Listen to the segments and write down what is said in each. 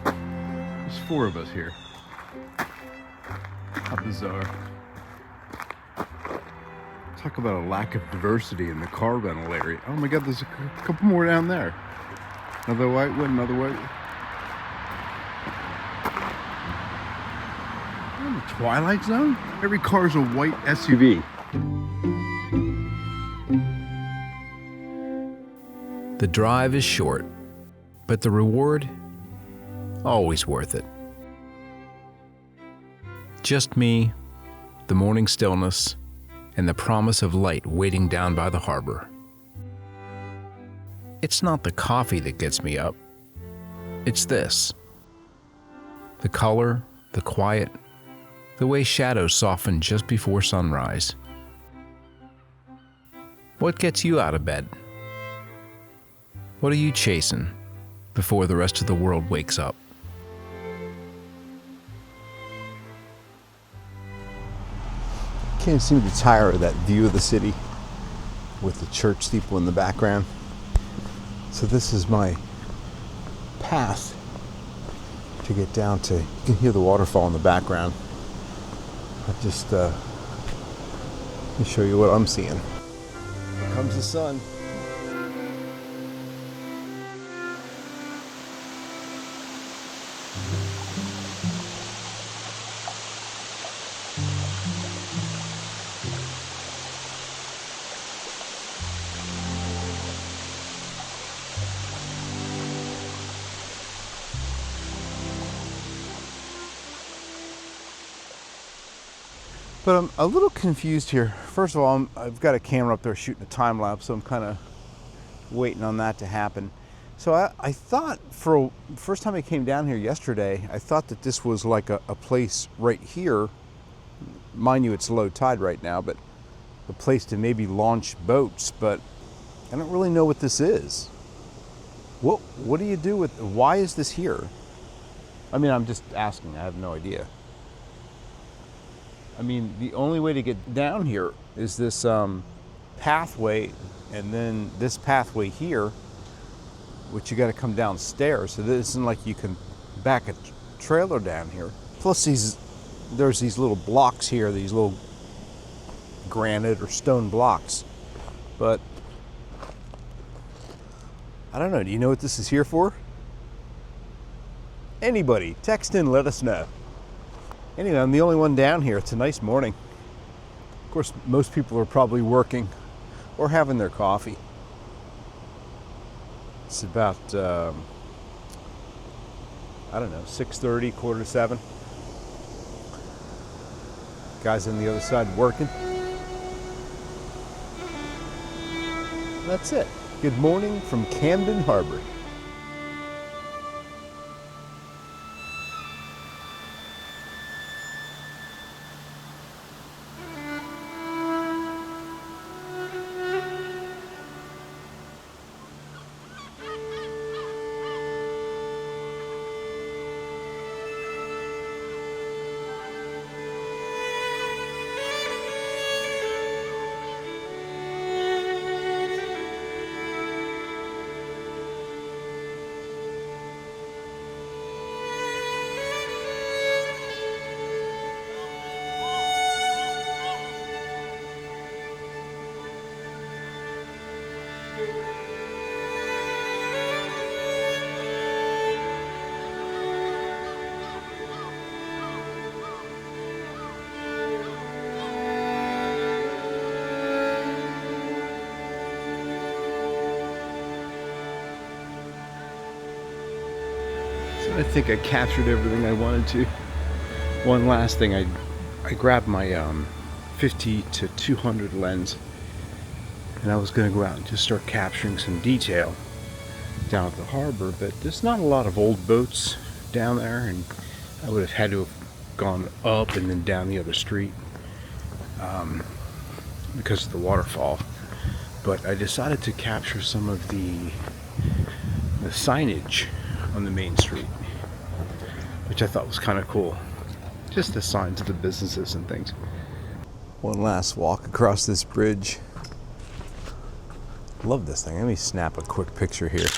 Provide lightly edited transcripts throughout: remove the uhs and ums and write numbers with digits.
there's four of us here. How bizarre. Talk about a lack of diversity in the car rental area. Oh my God, there's a couple more down there. Another white one, another white one. In the Twilight Zone? Every car's a white SUV. The drive is short, but the reward, always worth it. Just me, the morning stillness, and the promise of light waiting down by the harbor. It's not the coffee that gets me up. It's this. The color, the quiet, the way shadows soften just before sunrise. What gets you out of bed? What are you chasing before the rest of the world wakes up? Can't seem to tire of that view of the city with the church steeple in the background. So this is my path to get down to, you can hear the waterfall in the background. I'll just let me show you what I'm seeing. Here comes the sun. But I'm a little confused here. First of all, I've got a camera up there shooting a time lapse, so I'm kind of waiting on that to happen. So I thought, for the first time I came down here yesterday, I thought that this was like a place right here. Mind you, it's low tide right now, but a place to maybe launch boats, but I don't really know what this is. What do you do with, why is this here? I mean, I'm just asking, I have no idea. I mean, the only way to get down here is this pathway, and then this pathway here, which you got to come downstairs. So this isn't like you can back a trailer down here. Plus there's these little blocks here, these little granite or stone blocks. But I don't know, do you know what this is here for? Anybody, text in, let us know. Anyway, I'm the only one down here. It's a nice morning. Of course, most people are probably working or having their coffee. It's about, I don't know, 6:30, 6:45. Guys on the other side working. That's it. Good morning from Camden Harbor. I think I captured everything I wanted to. One last thing, I grabbed my 50 to 200 lens, and I was going to go out and just start capturing some detail down at the harbor, but there's not a lot of old boats down there, and I would have had to have gone up and then down the other street because of the waterfall. But I decided to capture some of the signage on the main street, which I thought was kind of cool. Just the signs of the businesses and things. One last walk across this bridge. Love this thing. Let me snap a quick picture here.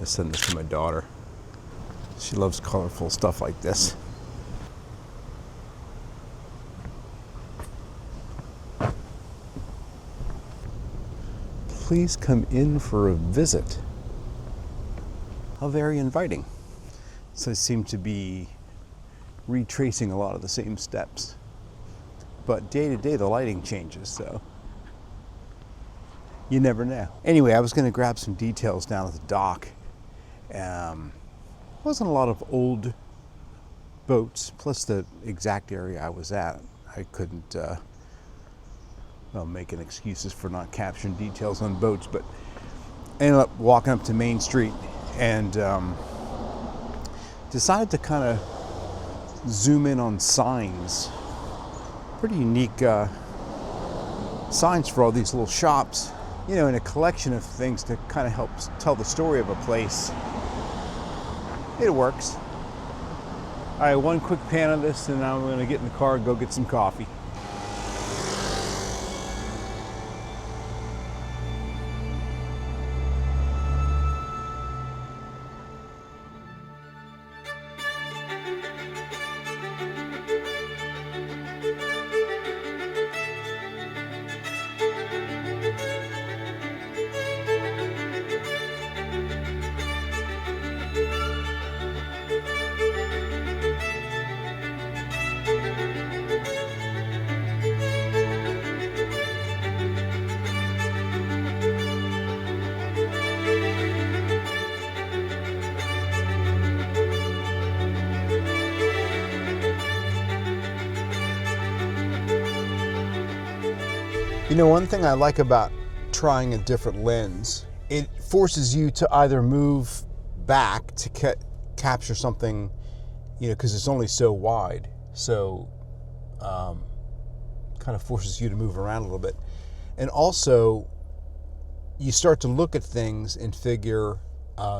I send this to my daughter. She loves colorful stuff like this. Please come in for a visit. How very inviting. So I seem to be retracing a lot of the same steps. But day to day the lighting changes, so you never know. Anyway, I was going to grab some details down at the dock. Wasn't a lot of old boats, plus the exact area I was at. I couldn't, making excuses for not capturing details on boats, but I ended up walking up to Main Street and decided to kind of zoom in on signs. Pretty unique signs for all these little shops, you know, and a collection of things to kind of help tell the story of a place. It works. All right, one quick pan of this, and now I'm going to get in the car and go get some coffee. You know, one thing I like about trying a different lens, it forces you to either move back to capture something, you know, because it's only so wide. So kind of forces you to move around a little bit. And also, you start to look at things and figure,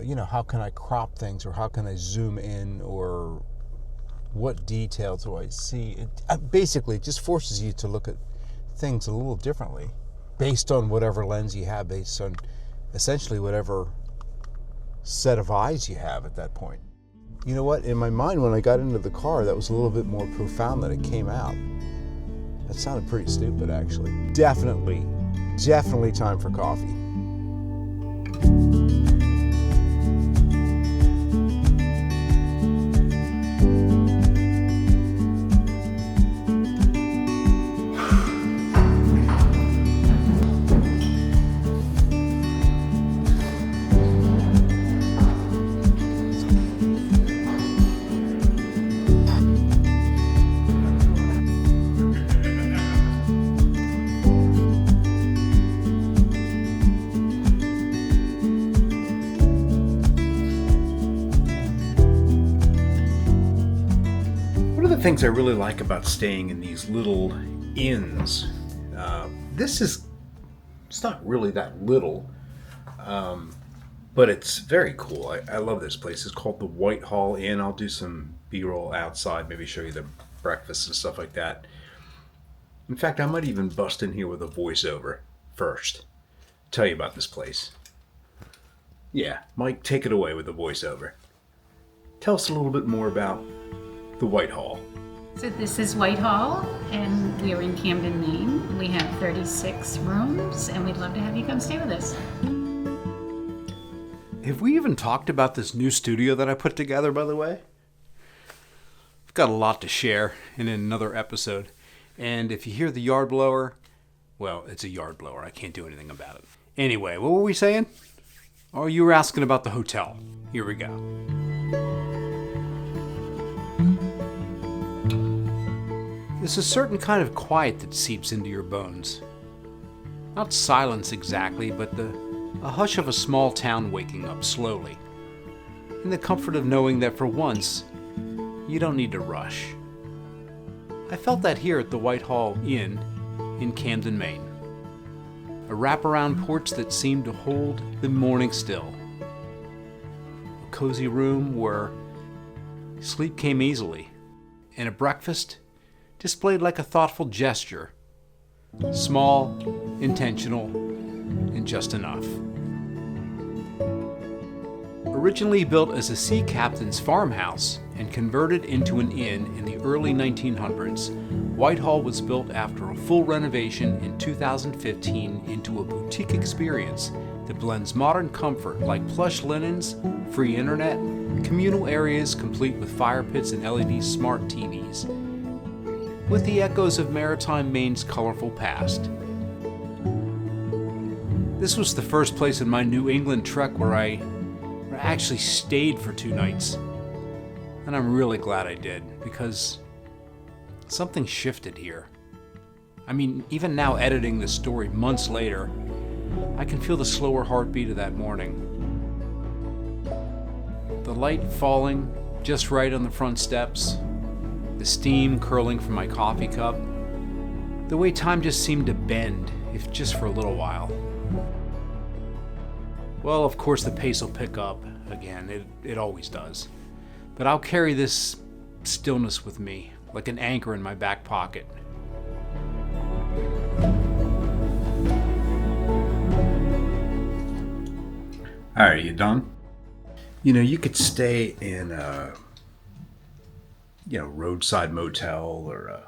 you know, how can I crop things, or how can I zoom in, or what details do I see? It basically just forces you to look at things a little differently based on whatever lens you have, based on essentially whatever set of eyes you have at that point. You know what? In my mind, when I got into the car, that was a little bit more profound than it came out. That sounded pretty stupid, actually. Definitely time for coffee. Things I really like about staying in these little inns. It's not really that little, but it's very cool. I love this place. It's called the Whitehall Inn. I'll do some B-roll outside, maybe show you the breakfast and stuff like that. In fact, I might even bust in here with a voiceover first. Tell you about this place. Yeah, Mike, take it away with the voiceover. Tell us a little bit more about the Whitehall. So this is Whitehall, and we're in Camden, Maine. We have 36 rooms, and we'd love to have you come stay with us. Have we even talked about this new studio that I put together, by the way? I've got a lot to share in another episode. And if you hear the yard blower, well, it's a yard blower. I can't do anything about it. Anyway, what were we saying? Oh, you were asking about the hotel. Here we go. There's a certain kind of quiet that seeps into your bones. Not silence exactly, but a hush of a small town waking up slowly. And the comfort of knowing that for once, you don't need to rush. I felt that here at the Whitehall Inn in Camden, Maine. A wraparound porch that seemed to hold the morning still. A cozy room where sleep came easily. And a breakfast displayed like a thoughtful gesture. Small, intentional, and just enough. A Originally built as a sea captain's farmhouse and converted into an inn in the early 1900s, Whitehall was built after a full renovation in 2015 into a boutique experience that blends modern comfort like plush linens, free internet, communal areas complete with fire pits and LED smart TVs, with the echoes of maritime Maine's colorful past. This was the first place in my New England trek where I actually stayed for 2 nights. And I'm really glad I did, because something shifted here. I mean, even now editing this story months later, I can feel the slower heartbeat of that morning. The light falling just right on the front steps, the steam curling from my coffee cup, the way time just seemed to bend, if just for a little while. Well, of course the pace will pick up again, it always does. But I'll carry this stillness with me, like an anchor in my back pocket. All right, you done? You know, you could stay in a, roadside motel or,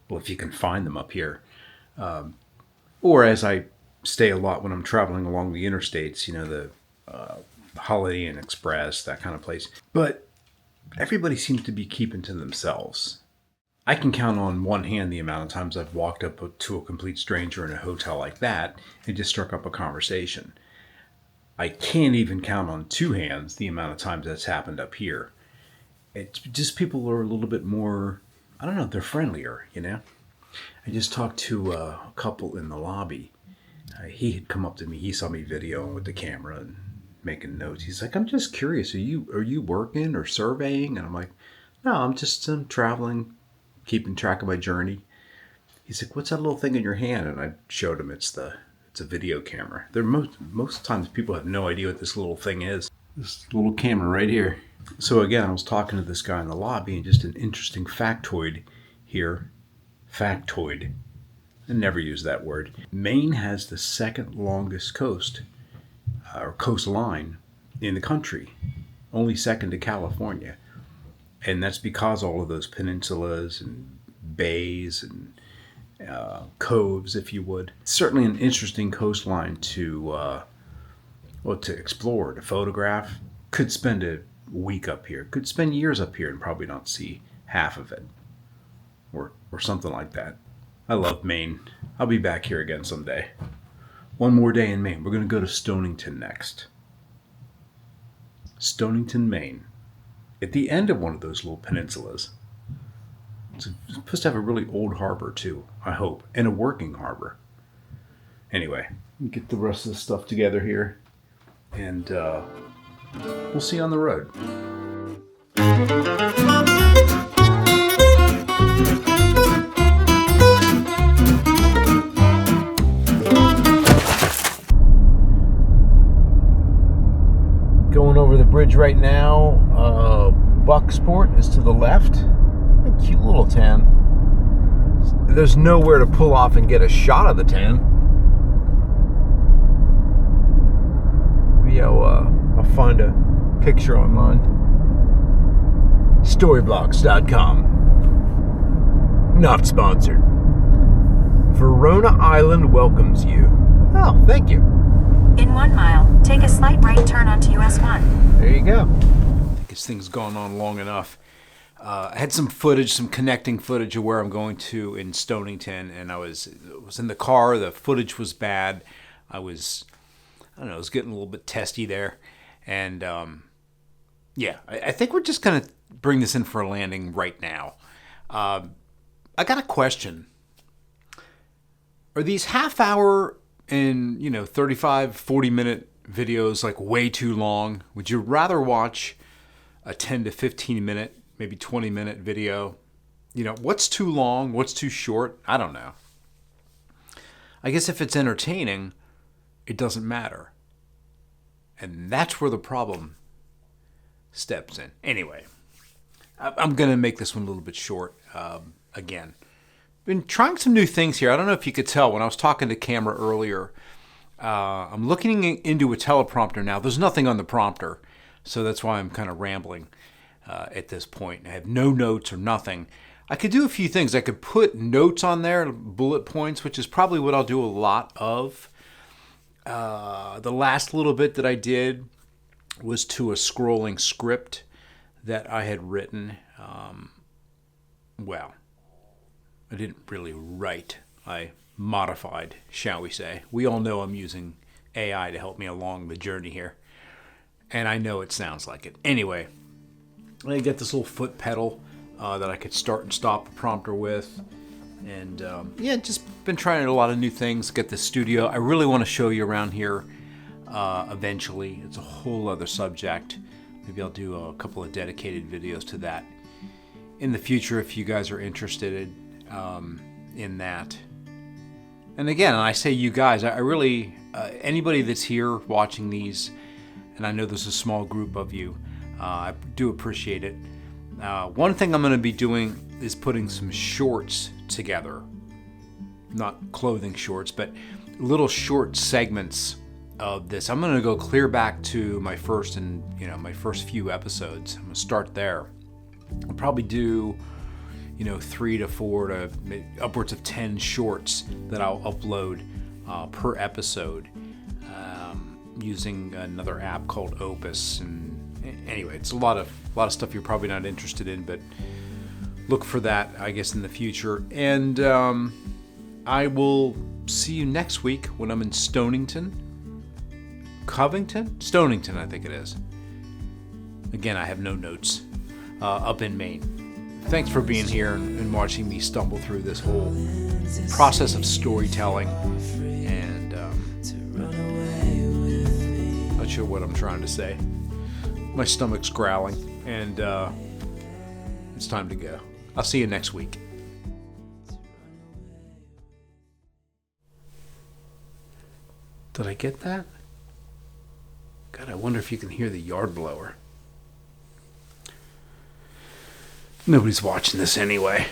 well, if you can find them up here. Or as I stay a lot when I'm traveling along the interstates, the Holiday Inn Express, that kind of place. But everybody seems to be keeping to themselves. I can count on one hand the amount of times I've walked up to a complete stranger in a hotel like that and just struck up a conversation. I can't even count on 2 hands the amount of times that's happened up here. It's just people are a little bit more, I don't know, they're friendlier, I just talked to a couple in the lobby. He had come up to me, he saw me videoing with the camera and making notes. He's like, I'm just curious, are you working or surveying? And I'm like, no, I'm just traveling, keeping track of my journey. He's like, what's that little thing in your hand? And I showed him it's a video camera. Most times people have no idea what this little thing is. This little camera right here. So again, I was talking to this guy in the lobby, and just an interesting factoid here. Factoid. I never use that word. Maine has the second longest coast, or coastline, in the country. Only second to California. And that's because all of those peninsulas and bays and coves, if you would. Certainly an interesting coastline to explore, to photograph. Could spend a week up here. Could spend years up here and probably not see half of it. Or something like that. I love Maine. I'll be back here again someday. One more day in Maine. We're going to go to Stonington next. Stonington, Maine. At the end of one of those little peninsulas. It's supposed to have a really old harbor too, I hope. And a working harbor. Anyway, get the rest of the stuff together here. And we'll see you on the road. Going over the bridge right now. Bucksport is to the left. A cute little town. There's nowhere to pull off and get a shot of the town. Maybe I'll find a picture online. Storyblocks.com. Not sponsored. Verona Island welcomes you. Oh, thank you. In 1 mile, take a slight right turn onto US 1. There you go. I think this thing's gone on long enough. I had some connecting footage of where I'm going to in Stonington, and I was in the car. The footage was bad. I was getting a little bit testy there. And I think we're just going to bring this in for a landing right now. I got a question. Are these half-hour and 35, 40-minute videos like way too long? Would you rather watch a 10 to 15-minute, maybe 20-minute video? What's too long? What's too short? I don't know. I guess if it's entertaining, it doesn't matter. And that's where the problem steps in. Anyway, I'm going to make this one a little bit short again. Been trying some new things here. I don't know if you could tell when I was talking to camera earlier. I'm looking into a teleprompter now. There's nothing on the prompter. So that's why I'm kind of rambling at this point. I have no notes or nothing. I could do a few things. I could put notes on there, bullet points, which is probably what I'll do a lot of. The last little bit that I did was to a scrolling script that I had written. Well, I didn't really write. I modified, shall we say. We all know I'm using AI to help me along the journey here. And I know it sounds like it. Anyway, I get this little foot pedal that I could start and stop a prompter with. And yeah, just been trying a lot of new things. Get the studio. I really want to show you around here eventually. It's a whole other subject. Maybe I'll do a couple of dedicated videos to that in the future if you guys are interested in that. And again, I say you guys, I really, anybody that's here watching these, and I know there's a small group of you, I do appreciate it. One thing I'm going to be doing is putting some shorts together. Not clothing shorts, but little short segments of this. I'm going to go clear back to my first few episodes. I'm going to start there. I'll probably do 3 to 4 to upwards of 10 shorts that I'll upload per episode using another app called Opus. And anyway, it's a lot of stuff you're probably not interested in, but look for that, I guess, in the future. And I will see you next week when I'm in Stonington. Stonington, I think it is. Again, I have no notes. Up in Maine. Thanks for being here and watching me stumble through this whole process of storytelling. And not sure what I'm trying to say. My stomach's growling, and it's time to go. I'll see you next week. Did I get that? God, I wonder if you can hear the yard blower. Nobody's watching this anyway.